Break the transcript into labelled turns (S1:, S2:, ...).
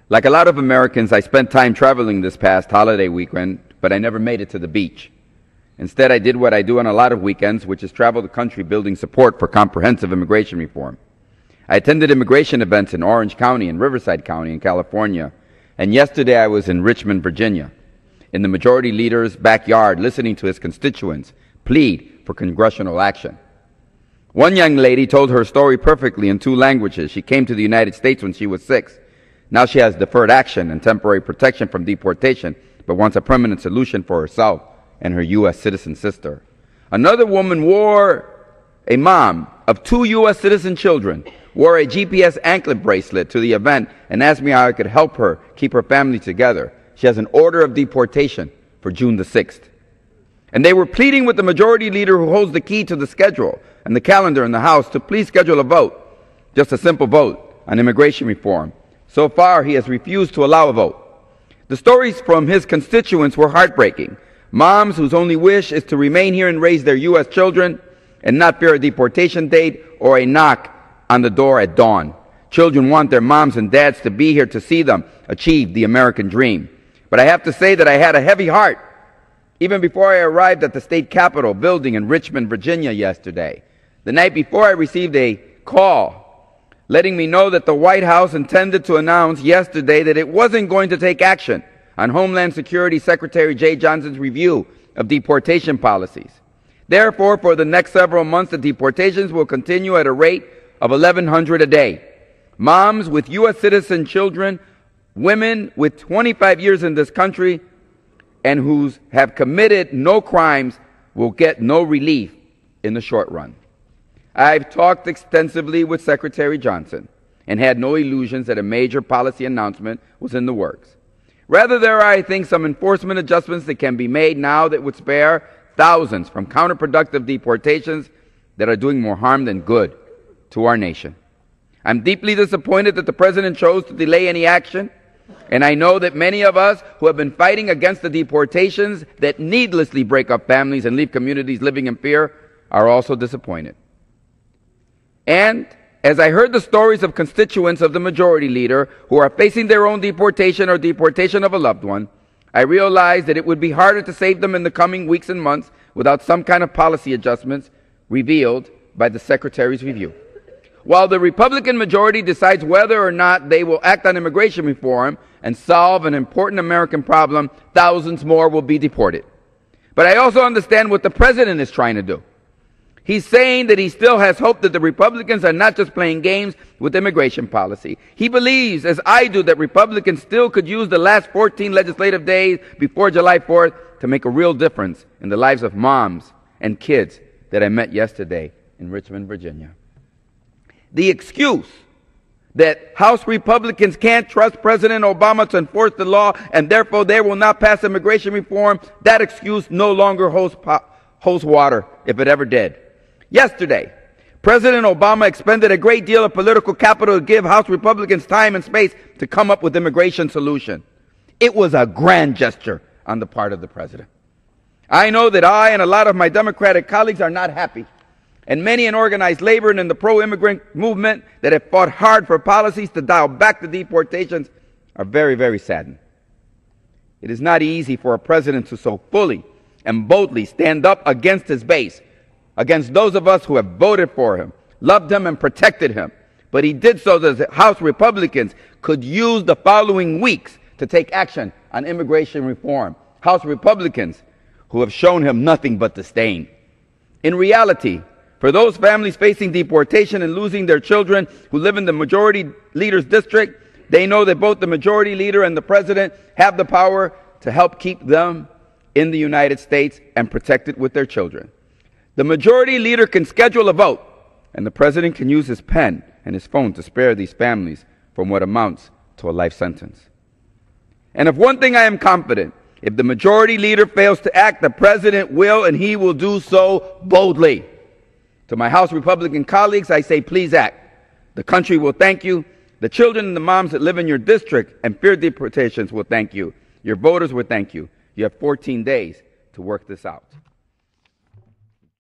S1: Like a lot of Americans, I spent time traveling this past holiday weekend, but I never made it to the beach. Instead, I did what I do on a lot of weekends, which is travel the country building support for comprehensive immigration reform. I attended immigration events in Orange County and Riverside County in California, and yesterday I was in Richmond, Virginia, in the majority leader's backyard, listening to his constituents plead for congressional action. One young lady told her story perfectly in 2 languages. She came to the United States when she was 6. Now she has deferred action and temporary protection from deportation, but wants a permanent solution for herself and her U.S. citizen sister. Another woman a mom of 2 U.S. citizen children, wore a GPS anklet bracelet to the event and asked me how I could help her keep her family together. She has an order of deportation for June the 6th. And they were pleading with the majority leader who holds the key to the schedule and the calendar in the House to please schedule a vote, just a simple vote on immigration reform. So far, he has refused to allow a vote. The stories from his constituents were heartbreaking. Moms whose only wish is to remain here and raise their U.S. children and not fear a deportation date or a knock on the door at dawn. Children want their moms and dads to be here to see them achieve the American dream. But I have to say that I had a heavy heart even before I arrived at the state capitol building in Richmond, Virginia yesterday. The night before, I received a call letting me know that the White House intended to announce yesterday that it wasn't going to take action on Homeland Security Secretary Jay Johnson's review of deportation policies. Therefore, for the next several months, the deportations will continue at a rate of 1,100 a day. Moms with U.S. citizen children, women with 25 years in this country, and who have committed no crimes will get no relief in the short run. I've talked extensively with Secretary Johnson and had no illusions that a major policy announcement was in the works. Rather, there are, I think, some enforcement adjustments that can be made now that would spare thousands from counterproductive deportations that are doing more harm than good to our nation. I'm deeply disappointed that the President chose to delay any action, and I know that many of us who have been fighting against the deportations that needlessly break up families and leave communities living in fear are also disappointed. And as I heard the stories of constituents of the majority leader who are facing their own deportation or deportation of a loved one, I realized that it would be harder to save them in the coming weeks and months without some kind of policy adjustments revealed by the Secretary's review. While the Republican majority decides whether or not they will act on immigration reform and solve an important American problem, thousands more will be deported. But I also understand what the President is trying to do. He's saying that he still has hope that the Republicans are not just playing games with immigration policy. He believes, as I do, that Republicans still could use the last 14 legislative days before July 4th to make a real difference in the lives of moms and kids that I met yesterday in Richmond, Virginia. The excuse that House Republicans can't trust President Obama to enforce the law and therefore they will not pass immigration reform, that excuse no longer holds water, if it ever did. Yesterday, President Obama expended a great deal of political capital to give House Republicans time and space to come up with immigration solution. It was a grand gesture on the part of the President. I know that I and a lot of my Democratic colleagues are not happy, and many in organized labor and in the pro-immigrant movement that have fought hard for policies to dial back the deportations are very, very saddened. It is not easy for a president to so fully and boldly stand up against his base, against those of us who have voted for him, loved him, and protected him. But he did so that House Republicans could use the following weeks to take action on immigration reform. House Republicans who have shown him nothing but disdain. In reality, for those families facing deportation and losing their children who live in the majority leader's district, they know that both the majority leader and the president have the power to help keep them in the United States and protected with their children. The majority leader can schedule a vote, and the president can use his pen and his phone to spare these families from what amounts to a life sentence. And of one thing I am confident, if the majority leader fails to act, the president will, and he will do so boldly. To my House Republican colleagues, I say, please act. The country will thank you. The children and the moms that live in your district and fear deportations will thank you. Your voters will thank you. You have 14 days to work this out.